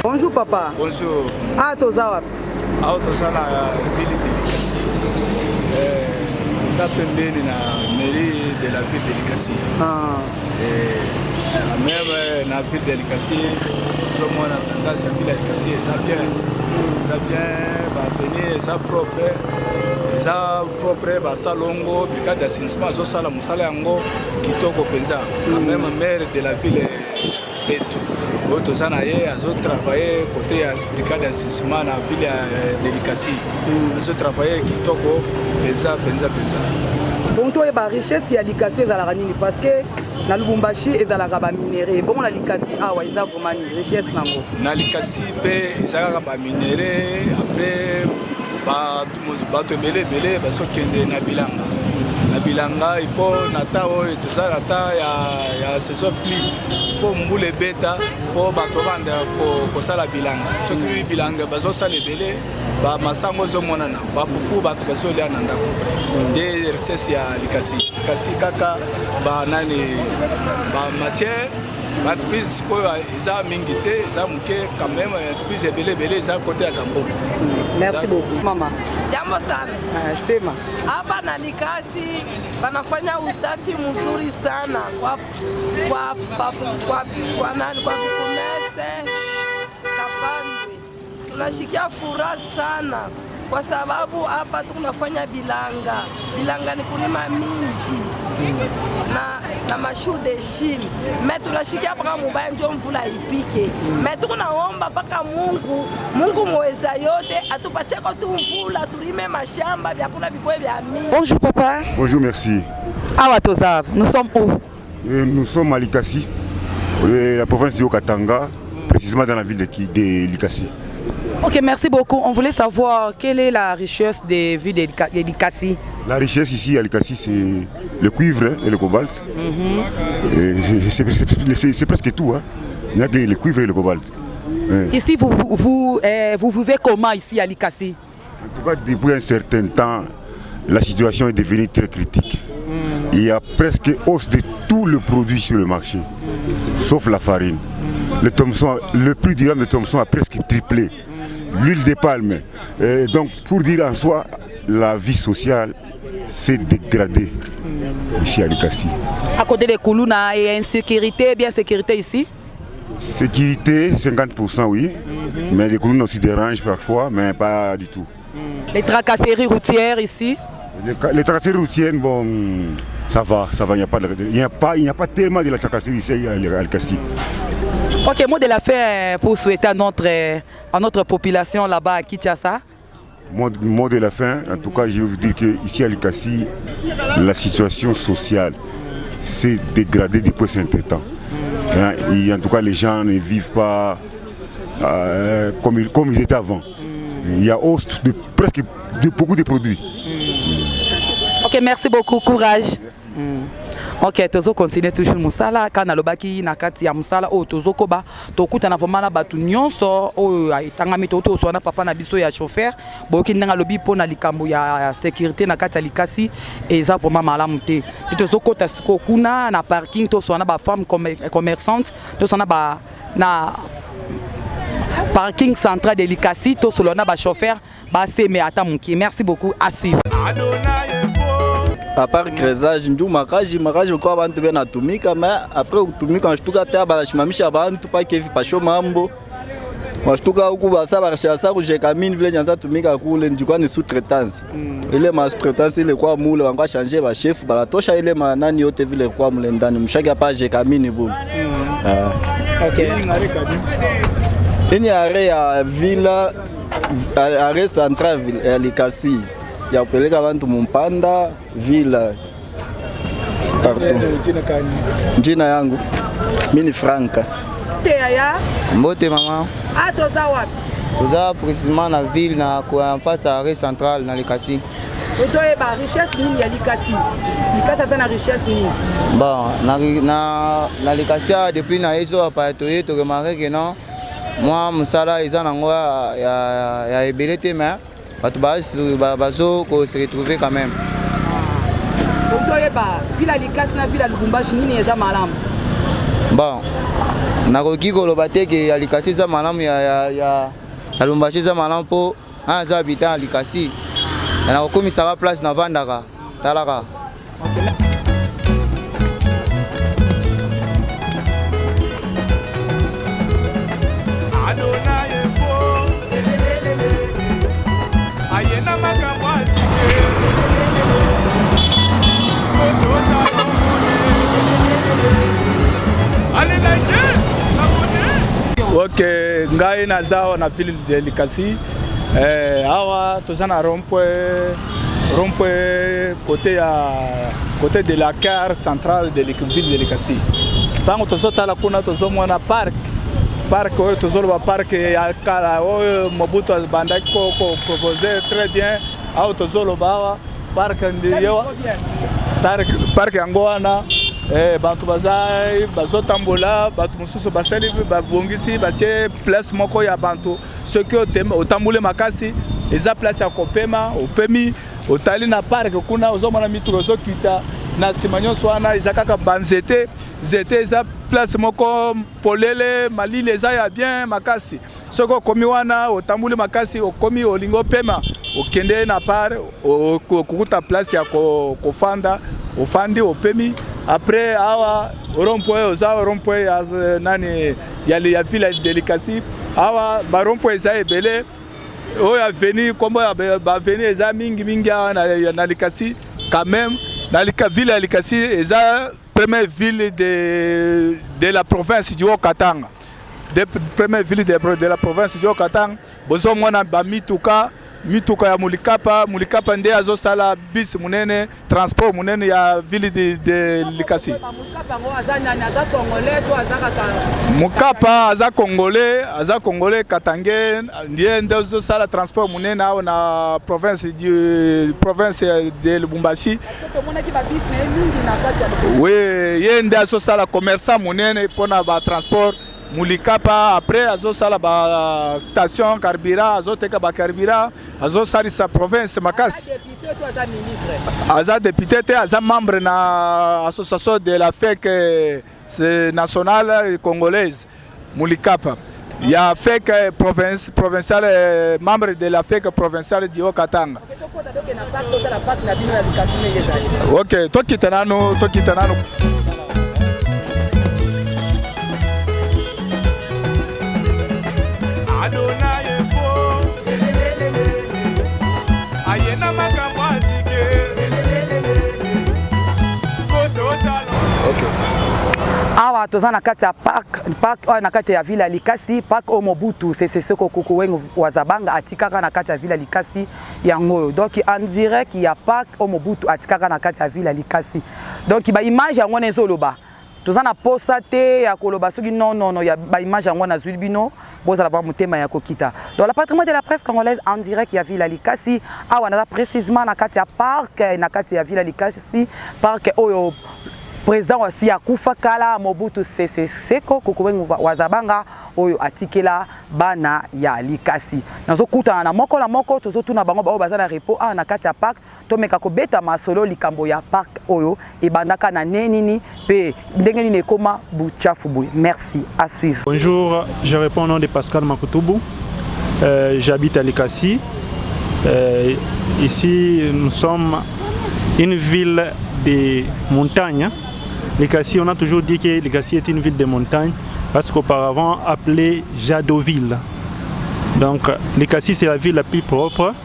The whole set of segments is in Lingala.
Bonjour papa. Bonjour. Ah, Tozawa. Ah, Tozawa, ville de Likasi. Ça fait bien la mairie de la ville de Likasi. Même la ville de Likasi, tout le monde a tendance à la ville de Likasi, ça venir, ça propre, ça longo, brigade d'assainissement, ça sala musala yango, kitoko penza. Même maire de la ville Beto. Autres gens ont travaillé côté brigade d'assainissement dans la ville de Likasi. Ils ont travaillé kitoko penza. Bon, toi, la richesse, il y a Likasi parce que dans Lubumbashi, il y a des minéraux. Bon, la Likasi, il y a vraiment une richesse. Dans Likasi, il y a des minéraux. Après, bato belé baso kende na bilanga il faut nata oyo tozala nata ya saison pli il faut mbula ebeta po bato banda kosala bilanga soki bilanga bazosala ebele bamasango ozomonana bafufu bato bazolia na ndako nde richesse ya Likasi kaka banani bamatière entreprise oyo eza mingi te eza moke quand même entreprise ebele eza côté ya Kambo. Merci beaucoup mama. Jambo sana. Sema. Hapa na Likasi wanafanya usafi mzuri sana kwa kukumese Kapandwe. Tunashikia furaha sana kwa sababu hapa tunafanya bilanga ni kulima minji na mashu de shini me tunashikia paka mubaya njo mvula ipike me tukunaomba paka Mungu mweza yote atupacheko tu mvula tulime mashamba vyakula vikwe vya mingi. Bonjour papa. Bonjour, merci. Awa Tozawa, nous sommes où? Nous sommes à Likasi, la province du Haut-Katanga, précisément dans la ville de Likasi. Ok, merci beaucoup. On voulait savoir quelle est la richesse des villes de Likasi. La richesse ici à Likasi, c'est le cuivre et le cobalt. C'est presque tout. Hein. Il n'y a que le cuivre et le cobalt. Ici, vous vivez comment ici à Likasi? En tout cas, depuis un certain temps, la situation est devenue très critique. Il y a presque hausse de tous les produits sur le marché, sauf la farine. Le prix du gramme de Thomson a presque triplé. L'huile de palme. Donc, pour dire en soi, la vie sociale s'est dégradée ici à Likasi. À côté des Koulouna, il y a insécurité, bien sécurité ici? Sécurité, 50% oui, mais les Koulouna aussi dérangent parfois, mais pas du tout. Les tracasseries routières ici? Les tracasseries routières, bon, ça va, il n'y a pas tellement de la tracasserie ici à Likasi. Ok, mot de la fin pour souhaiter à notre population là-bas à Kinshasa. Mot de la fin, en tout cas, je vais vous dire qu'ici à Likasi, la situation sociale s'est dégradée depuis un certain temps. En tout cas, les gens ne vivent pas comme ils étaient avant. Il y a hausse de beaucoup de produits. Ok, merci beaucoup, courage. Ok, tozo continue toujours musala kana lobaki na kati ya musala o tozo koba tokuta na vraiment na batu nyonso o itangami to so na papa na biso ya chauffeur boki ndanga lobi pona likambo ya sécurité na kati ya Likasi eza vraiment malamu te tozo kota siko kuna na parking to so na ba femme commerçante to so na ba na parking central de Likasi to so na ba chauffeur ba seme ata muki. Merci beaucoup, à suivre. À part crésage ndio makaji kwa bantu bena tumika mais après kutumika nshtuka tena banashimamisha bantu pake hivi pasho mambo washtuka huku basa barashasa kujeka mini vile nyanza tumika kule ndikwa ni sous-traitance ile ma sous-traitance ile kwa mule wanga changer ba chef balatosha ile manani yote vile kwa mule ndani mshaki hapa jeka mini bule Ok. Ini arrêt ya villa arrêt central ya Likasi ya kupeleka bantu Mumpanda villa partout. Jina yangu mimi ni Franka. Yaya Mbote mama. toza wapi? Toza précisément na ville na en face à arrêt central na Likasi. Otoyeba richesse nini ya Likasi? Likasi aza na richesse nini? Bon, na Likasi depuis na yeso apatoye to remarquer que non moi musala eza nango ya ebele te mais bato bazo ko se retrouver quand même. Otoyeba vila Likasi na vila Lubumbashi nini eza malamu? Bon, nakoki koloba te ke ya Likasi eza malamu ya Lubumbashi eza malamu mpo aza habitant ya Likasi. nakokomisaka place navandaka talaka. Ok, ngai naza na ville de Likasi. Awa tozana rond-point côté de la gare centrale de la ville de Likasi. Tango tozotala kuna tozomona parc oyo tozoloba parc ya kala oyo Mobutu bandaki ko proposer très bien. Awa tozoloba awa parc ndiyo parc yango wana bantu bazotambola bato mosusu basali babongisi batie place moko ya bantu soki otambule makasi eza place ya kopema opemi otali na parc kuna ozomona mituka ozokita na nsima nyonso wana eza kaka banzete zete eza place moko polele malili eza ya bien makasi soki okomi wana otambule makasi okomi olingi opema okende na part okukuta place ya kofanda ofandi opemi. Après awa rond-point oza rond-point ya nani ya ville de Likasi awa ba rond-point eza ebele oyo avenue kombo ya ba avenue eza mingi na Likasi quand même na ville ya Likasi eza première ville de la province du Haut-Katanga. Première ville de la province du Haut-Katanga bozo mwana ba mituka ya Mulikapa nde azosala bis munene transport munene ya ville de Likasi. Mukapa aza congolais katange ndiye nde azosala transport munene awo na province de Lubumbashi. Oui, ye nde azosala commerçant munene pona ba transport Mulikapa. Après azosala ba station carburant azoteka ba carburant azosalisa province makasi. Aza député te aza membre na association de la FEC nationale congolaise Mulikapa. Ya FEC provinciale membre de la FEC provinciale du Haut-Katanga. Ok, tokita nano. Awa toza na kati ya parc na kati ya ville ya Likasi parc o Mobutu c'est ce que Kukuwengu Wazabanga atikaka na kati ya ville ya Likasi yango donc en direct ya parc o Mobutu atikaka na kati ya ville ya Likasi donc ba image yango nezoloba toza na posa te ya koloba soki non ya ba image yango na zulbino boza la ba mutema ya kokita donc la patrimoine de la presse congolaise en direct ya ville ya Likasi awa na précisément na kati ya parc na kati ya ville ya Likasi parc oyo président aussi akufa kala Mobutu Sese Seko Kukuwengu Wazabanga oyo atikela bana ya Likasi nazokuta na moko la moko tozotuna bango bao bazana repo na kati ya parc tomeka kobeta masolo likambo ya parc oyo ebandaka na nenini pe ndenge nini ekoma buchafu boy. Merci, à suivre. Bonjour, je réponds au nom de Pascal Makutubu. J'habite à Likasi. Ici nous sommes une ville de montagne. Likasi, on a toujours dit que Likasi est une ville de montagne parce qu'auparavant appelée Jadoville. Donc Likasi c'est la ville la plus propre,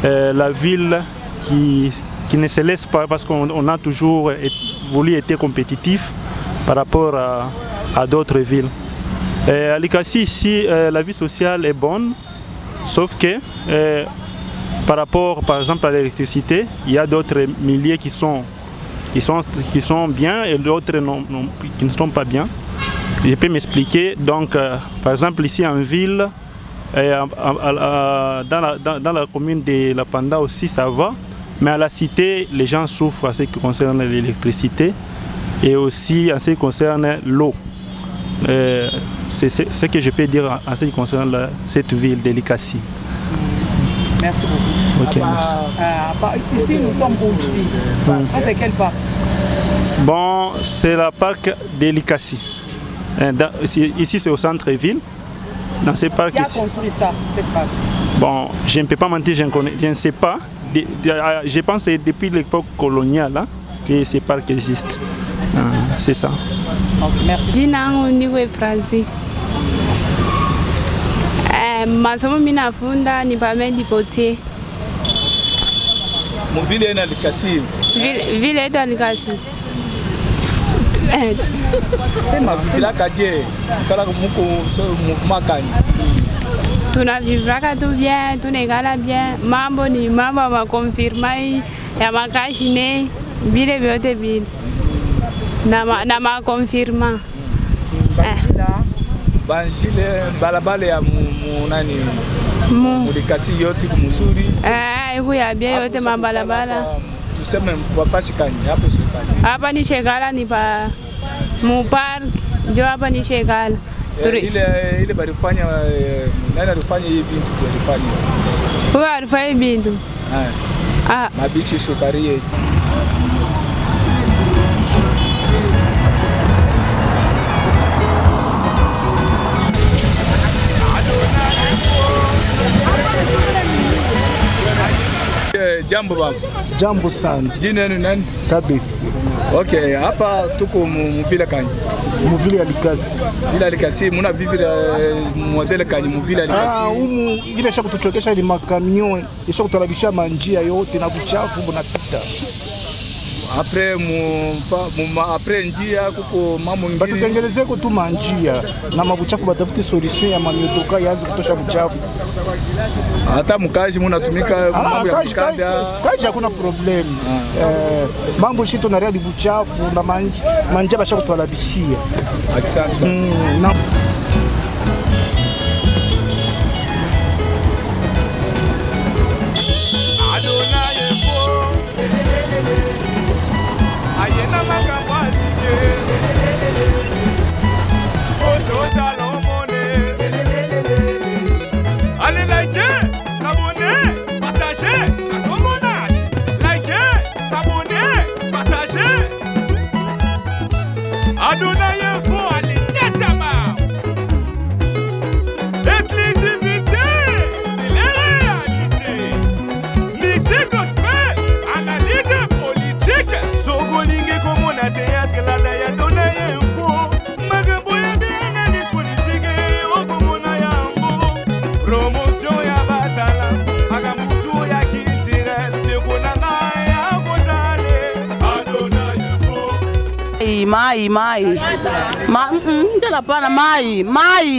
la ville qui ne se laisse pas parce qu'on a toujours voulu être compétitif par rapport à d'autres villes. À Likasi, ici, la vie sociale est bonne, sauf que par rapport, par exemple, à l'électricité, il y a d'autres milieux qui sont bien et d'autres qui ne sont pas bien. Je peux m'expliquer. Donc, par exemple, ici en ville, dans la commune de La Panda aussi, ça va. Mais à la cité, les gens souffrent en ce qui concerne l'électricité et aussi en ce qui concerne l'eau. C'est ce que je peux dire en ce qui concerne cette ville de Likasi. Merci beaucoup. Ok, merci. Ici, nous sommes où ici? C'est quel parc? Bon, c'est le parc de Likasi. Ici, c'est au centre-ville. Dans ce parc Qui a ici. construit ça, cette parc? Bon, je ne peux pas mentir, je ne sais pas. Je pense que c'est depuis l'époque coloniale hein, que ce parc existe. C'est ça. Okay, merci. Jina niko Francis. Masomo mimi nafunda ni pamedi potier. Muvile na Likasi. Vile yetu ya Likasi. Sema vila kaje. Kala muko mouvement kani. Tunavivraka tu bien, tunekala bien. Mambo ni mambo ya makonfirmai ya makashine vile vyote vile. Na makonfirma. Banjile balabala ya nani Likasi yote kumuzuri. Iku ya bien yote mabalabala. Tuseme wapashi kani hapo shikani. Hapa ni shekala ni pa Mupar, ndio hapa ni shekala. Ile balifanya nani alifanya hii bintu alifanya. Huyo alifanya bintu. Mabichi sukari yetu. Jambo baba. Jambo sana. Jina yenu nani? Kabesi. Okay, hapa tuko muvile kani? Muvile ya Likasi. Vile Likasi, muna vivile modele kani muvile ya Likasi? Umu ile shaka kutuchokesha ile makamio, isha kutalabisha manjia yote na buchafu bunapita. Apres njia kuko mambo ngine. Batutengenezee tu manjia na mabuchafu batafuti solution ya mamiotoka yaanze kutosha buchafu. Hata mkazi munatumika mambo ya mkanda. Kaji hakuna problem. Mambo shito na reali buchafu na manjia basha kutwalabishia. Asante sana.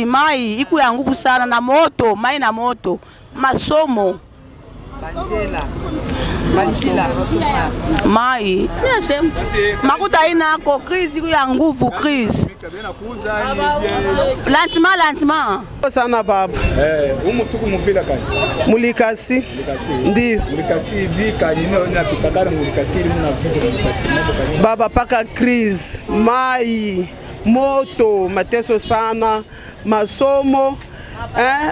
Mai iku ya nguvu sana na moto, mai na moto, masomo. Mai. Makuta inako crise iku ya nguvu crise. Lantima. Sana baba. Umu tuku muvila kani? Mulikasi. Ndio. Mulikasi vika nino na pikadara mulikasi muna vika mulikasi. Baba paka crise, mai, moto, mateso sana, masomo,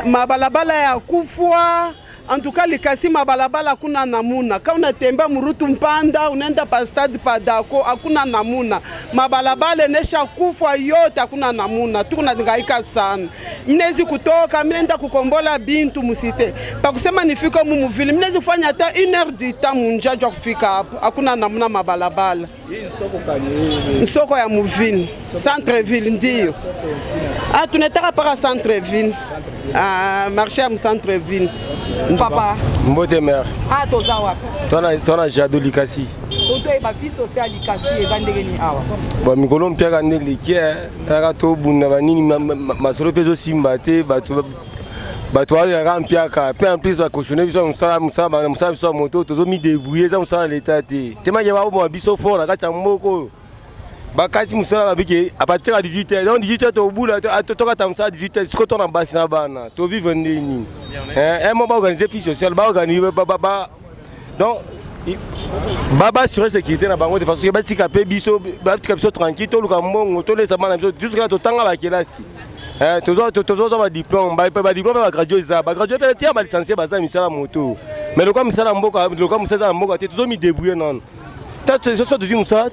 mabalabala ya kufua. Antuka Likasi mabalabala kuna namuna. Kama unatembea murutu Mpanda, unaenda pa stade pa Dako, hakuna namuna. Mabalabala nesha kufwa yote hakuna namuna. Tukunangaika sana. Minezi kutoka, minenda kukombola bintu musite. Pa kusema nifika mumuvili, minezi kufanya hata 1 heure du temps munjajwa kufika hapo. Hakuna namuna mabalabala. Hii soko kani? Nsoko ya muvili. Centre ville ndio. Tunataka para centre ville. Marché ya centre ville. Papa. Mbote mère. Toza wapi? Tona Jado Likasi. toto e ba vie sociale likasi ezandenge ni awa ba mikolo mpia nde likia aka to bunda banini masolo pezo simba te bato ya mpia ka pe en plus ba cautionner biso musala biso moto tozo mi débrouiller za musala l'état te tema ya ba bo biso fort na kati moko bakati musala babiki à partir de 18h donc 18h to bula to ka tamsa 18h siko to na basi na bana to vivre ndeni un moment organiser fiche sociale ba organiser ba donc baba sur sécurité na bango de façon que ba tika pe biso ba tika biso tranquille to luka mbongo to lesa bana biso jusqu'à to tanga ba kelasi tozo ba diplôme ba diplôme ba gradué za ba gradué pe tia ba licencié ba za misala moto mais le quoi misala mboka le quoi misala mboka te tozo mi débrouiller non ta so so de musala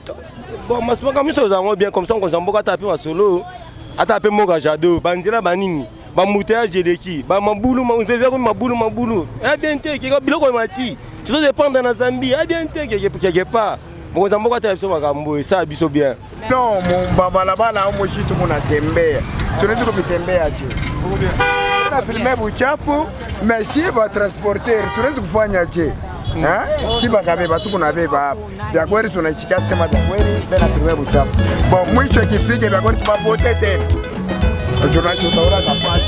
bon mas pas comme ça on bien comme ça on mboka ta pe ma solo ata pe moka jado banzela banini ba mouteage eleki ba mabulu mabulu bien te ke biloko mati tu dois dépendre na Zambie bien te quelque part bon zamboka ta biso makambo ça biso bien non mon babalabala au mochitu muna tembea tunaweza kutembea je na filme buchafu mais si ba transporter tunaweza kufanya je si bakabeba tuko na beba hapa vya kweli tunashika sema vya kweli bila filme buchafu bon mwisho kifike vya kweli tupapote tena tunachotaura kapata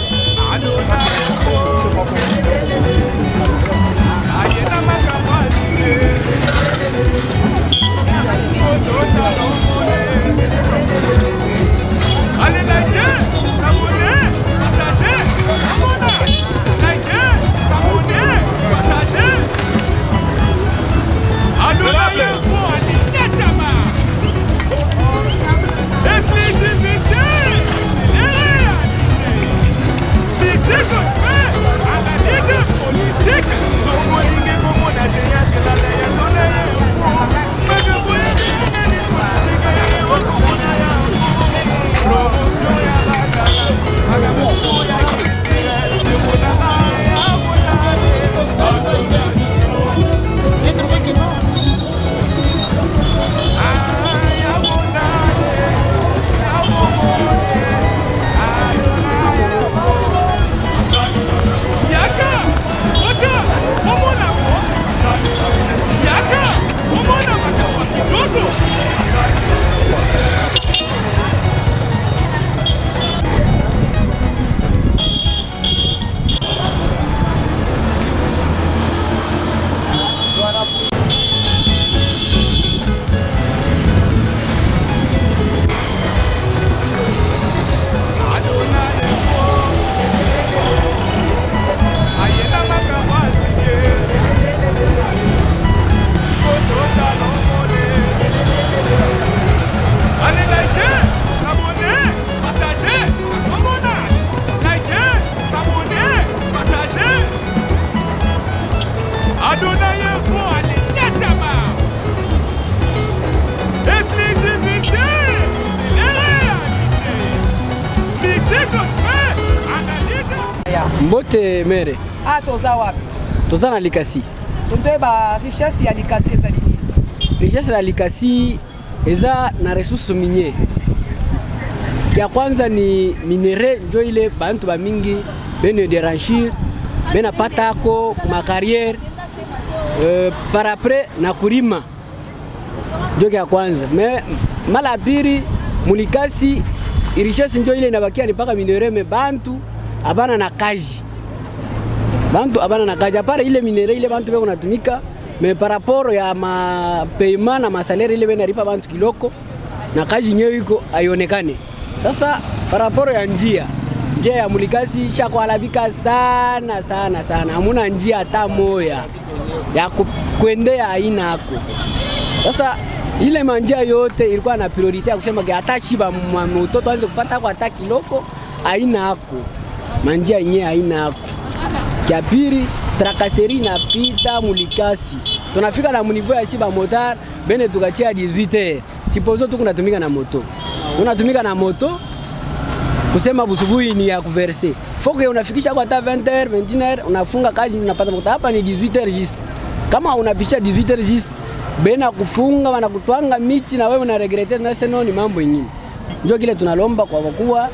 Mbote mere. Toza wapi? Toza na Likasi. Ba richesse ya Likasi ezali. Richesse ya Likasi eza na ressources minier. Ya kwanza ni minere njo ile bantu ba mingi bene de ranchir bena patako ma carrière par après na kurima. Njo ya kwanza. Mais mala pili Mulikasi richesse njo ile inabakia ni paka minere me bantu abana na kaji. Bantu abana na kaji apare ile minere ile bantu beko natumika mais par rapport ya ma paiement na ma salaire ile bena ripa bantu kiloko na kaji nyewe iko aionekane. Sasa par rapport ya njia ya Mulikasi shako alabika sana. Hamuna njia hata moya ya kuendea aina yako. Sasa ile manjia yote ilikuwa na priority ya kusema hata shiba mtoto anze kupata kwa hata kiloko aina yako. Manjia yenyewe aina yako. Kia pili trakaseri na pita Mulikasi. Tunafika na munivo ya shiba motar bene tukachia 18h. Sipozo tu kunatumika na moto. Unatumika na moto kusema busubuhi ni ya kuverse. Foke unafikisha kwa hata 20h, 21h unafunga kazi unapata moto. Hapa ni 18h just. Kama unapisha 18h just bena kufunga wanakutwanga michi na wewe unaregrete na seno ni mambo mengine. Ndio kile tunalomba kwa wakubwa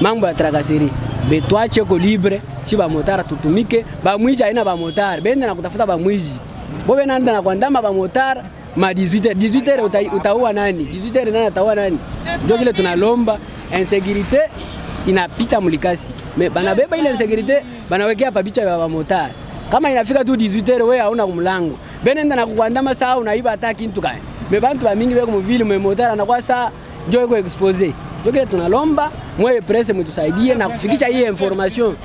mambo ya trakaseri. Betwache ko libre chiba motara tutumike ba mwiji aina ba motara bende na kutafuta ba mwiji bobe nanda na kuandama ba motara ma 18h 18h utaua nani 18h nani ataua nani ndio kile tunalomba insécurité inapita mulikasi mais banabeba ile insécurité banawekea pabicha ya motari kama inafika tu 18h wewe hauna kumlango benenda na kukuandama saa unaiba hata kintu kae mais bantu ba mingi beko mvili mwe motari anakuwa saa ndio iko expose ndio kile tunalomba mwe presse mtusaidie na kufikisha hii information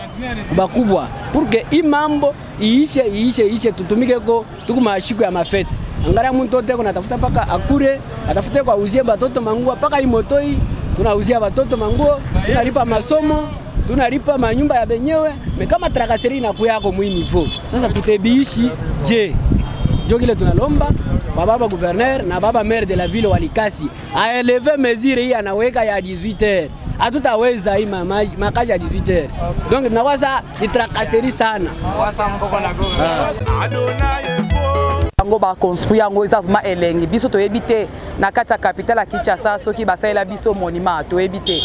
bakubwa pour que imambo iishe tutumike ko tukumashiko ya mafete angalia mtu wote kuna tafuta paka akure atafute kwa uzie batoto manguo paka hii moto hii tunauzia batoto manguo tunalipa masomo tunalipa manyumba ya benyewe kama trakaseri inakuya yako mwinivo sasa tutebiishi je ndio kile tunalomba kwa baba gouverneur na baba maire de la ville Walikasi aeleve mesure hii anaweka ya 18h hatutaweza hii makazi ya 18h donc tunawaza ni trakaseri sana bango ba construire yango eza vraiment elengi biso toyebi te na kati ya capitale ya Kinshasa soki basalela biso monument toyebi te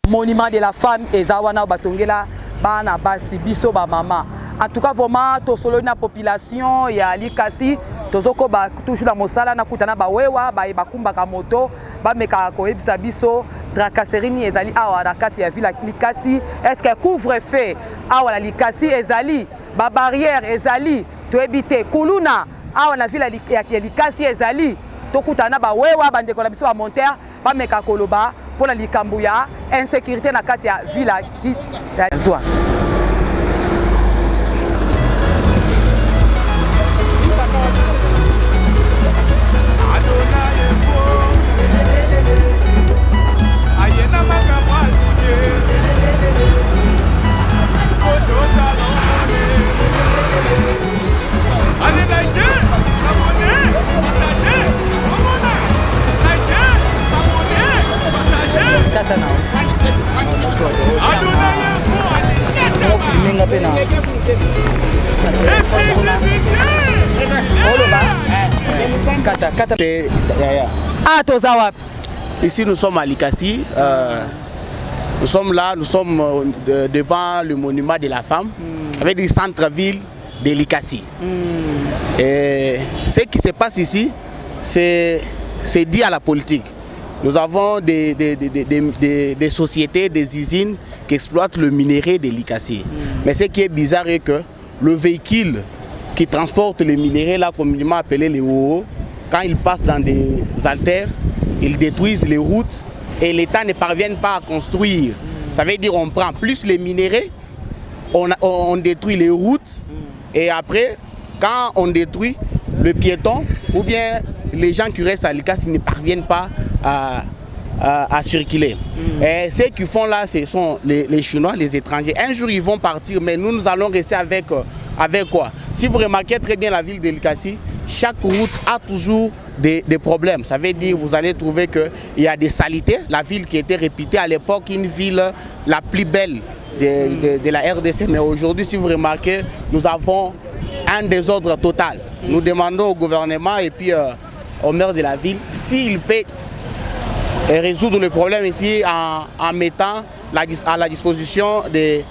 monument de la femme eza wana batongela bana basi biso ba mama en tout cas vraiment tosolo na population ya Likasi tozoko ba toujours na mosala na kutana ba wewa ba bakumbaka moto ba meka koyebisa biso tracasserie ni ezali awa na kati ya ville Likasi est-ce que couvre-feu awa na Likasi ezali ba barrière ezali toyebi te kuluna awa na ville ya Likasi ezali tokutana ba wewa bandeko na biso ba monteur ba meka koloba pona likambu ya insécurité na kati ya ville ki zwa Ici nous sommes à Likasi, nous sommes là, nous sommes devant le monument de la femme, avec le centre-ville de Likasi. Et ce qui se passe ici, c'est dit à la politique. Nous avons des sociétés, des usines qui exploitent le minerai de Likasi. Mais ce qui est bizarre est que le véhicule qui transporte le minerai, là communément appelé les OO, quand il passe dans des artères, ils détruisent les routes et l'État ne parvient pas à construire. Ça veut dire qu'on prend plus les minéraux, on détruit les routes et après, quand on détruit le piéton ou bien les gens qui restent à Likasi ne parviennent pas à circuler. Et ceux qui font là, ce sont les Chinois, les étrangers. Un jour, ils vont partir, mais nous allons rester avec quoi? Si vous remarquez très bien la ville de Likasi, chaque route a toujours des problèmes. Ça veut dire que vous allez trouver qu'il y a des saletés. La ville qui était réputée à l'époque, une ville la plus belle de la RDC. Mais aujourd'hui, si vous remarquez, nous avons un désordre total. Nous demandons au gouvernement et puis au maire de la ville s'il peut résoudre le problème ici en mettant à la disposition de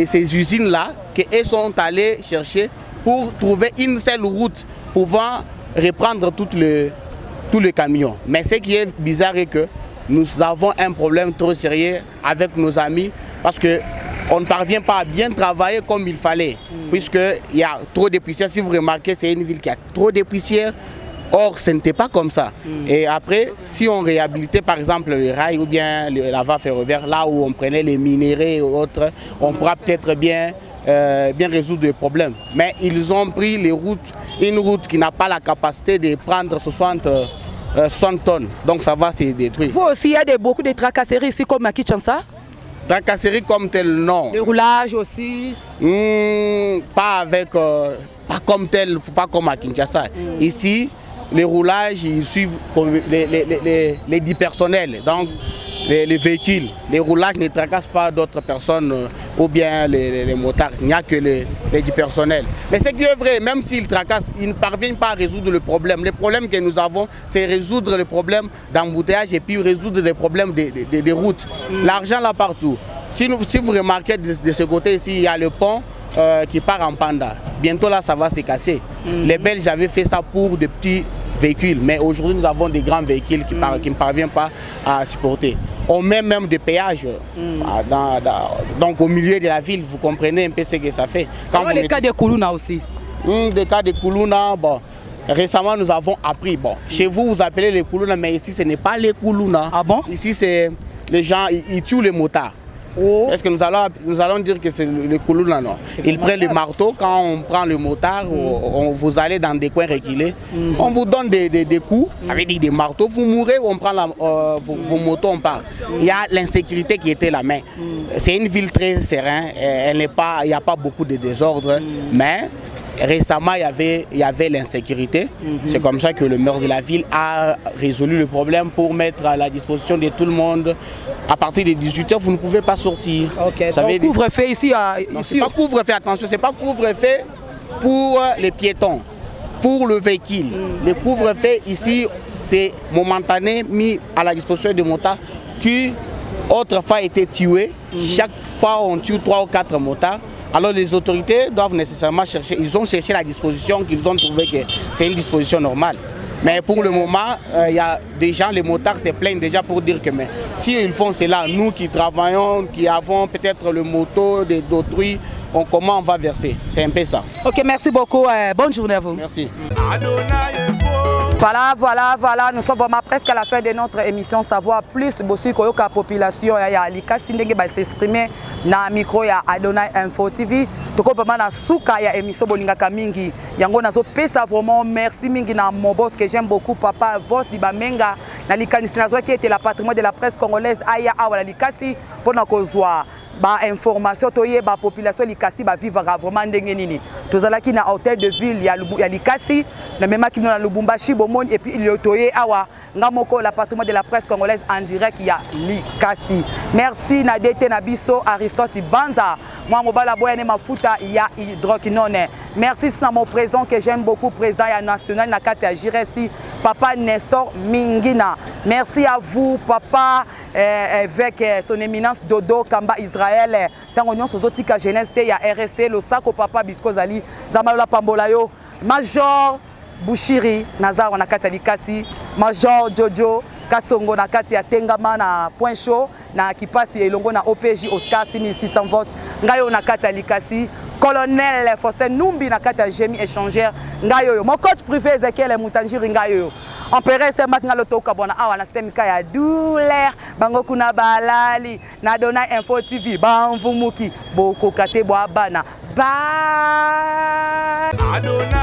ces usines-là qu'elles sont allées chercher pour trouver une seule route pouvant reprendre tous les camions. Mais ce qui est bizarre est que nous avons un problème trop sérieux avec nos amis parce qu'on ne parvient pas à bien travailler comme il fallait, puisqu'il y a trop de poussière. Si vous remarquez, c'est une ville qui a trop de poussière. Or, ce n'était pas comme ça. Et après, si on réhabilitait par exemple le rail ou bien la voie ferroviaire, là où on prenait les minéraux et autres, on pourra peut-être bien résoudre le problème. Mais ils ont pris une route qui n'a pas la capacité de prendre 60 tonnes. Donc ça va se détruire. Vous aussi, il y a beaucoup de tracasseries ici comme à Kinshasa? Tracasseries comme tel, non. Des roulages aussi? Pas comme tel, pas comme à Kinshasa. Ici, les roulages, ils suivent les dits personnels, donc les véhicules. Les roulages ne tracassent pas d'autres personnes ou bien les motards. Il n'y a que les dits personnels. Mais ce qui est vrai, même s'ils tracassent, ils ne parviennent pas à résoudre le problème. Le problème que nous avons, c'est résoudre le problème d'embouteillage et puis résoudre les problèmes des routes. L'argent là partout. Si vous remarquez de ce côté ici, il y a le pont qui part en panda. Bientôt là, ça va se casser. Les Belges avaient fait ça pour de petits véhicules, mais aujourd'hui nous avons des grands véhicules qui ne parviennent pas à supporter. On met même des péages donc au milieu de la ville, vous comprenez un peu ce que ça fait. Quand les cas de Koulouna aussi. Des cas de Koulouna, bon. Récemment, nous avons appris, bon, chez vous, vous appelez les Koulouna, mais ici, ce n'est pas les Koulouna. Ah bon? Ici, c'est les gens, ils tuent les motards. Oh. Est-ce que nous allons dire que c'est les Koulouna? Non. Ils prennent le marteau, quand on prend le motard, vous allez dans des coins reculés, on vous donne des coups, ça veut dire des marteaux, vous mourrez, on prend vos motos, on part. Il y a l'insécurité qui était là, mais c'est une ville très sereine, il n'y a pas beaucoup de désordre, mais récemment, il y avait l'insécurité. C'est comme ça que le maire de la ville a résolu le problème pour mettre à la disposition de tout le monde. À partir de 18h, vous ne pouvez pas sortir. Ok, donc couvre-feu ici. Non, ce n'est pas couvre-feu, attention, ce n'est pas couvre-feu pour les piétons, pour le véhicule. Le couvre-feu ici, c'est momentané, mis à la disposition des motards qui autrefois étaient tués. Chaque fois, on tue 3 ou 4 motards. Alors les autorités doivent nécessairement chercher, ils ont cherché la disposition qu'ils ont trouvé que c'est une disposition normale. Mais pour le moment, il y a des gens, les motards se plaignent déjà pour dire que mais, si ils font cela, nous qui travaillons, qui avons peut-être le moto d'autrui, comment on va verser? C'est un peu ça. Ok, merci beaucoup. Bonne journée à vous. Merci. Voilà, nous sommes vraiment presque à la fin de notre émission Savoir Plus. Bossi Koyoka population ya Likasi ndenge ba s'exprimer na micro ya Adonai Info TV. Toko vraiment na suka ya émission bolingaka mingi. Yango nazo pesa vraiment merci mingi na mon boss que j'aime beaucoup papa Vos Dibamenga na likanisi nazo qui était la patrimoine de la presse congolaise aya awala Likasi pona kozwa ba information toye ba population Likasi ba vivre vraiment ndenge nini. Tozalaki na hôtel de ville ya Likasi na même qui na Lubumbashi bomoni et puis il toye awa ngamoko l'appartement de la presse congolaise en direct ya Likasi. Merci na DT na biso Aristote Banza. Moi mobala boyane mafuta ya hydroquinone. Merci à mon président que j'aime beaucoup, président ya national na kati ya Jiresi, papa Nestor Mingina. Merci à vous papa avec son éminence Dodo Kamba Israël. Tango nyon sozotika jeunesse ya RSC le sako papa Biskozali Zamalola Pambolayo. Major Bushiri Nazar na kati ya Likasi, Major Jojo Kasongo na kati ya Tengama na Point Chaud na Kipasi elongo na OPJ Oscar 6600 votes. Ngayo na kati ya Likasi, Colonel Faustin Numbi na kati ya Génie échangère ngayo. Mon coach privé Ezekiel Mutanjiri ngayo. Empéré c'est maintenant le toka bona awa na semika ya douleur bango kuna balali na Adonai Info TV banvumuki boko kate bwa bana. Bye. Adonai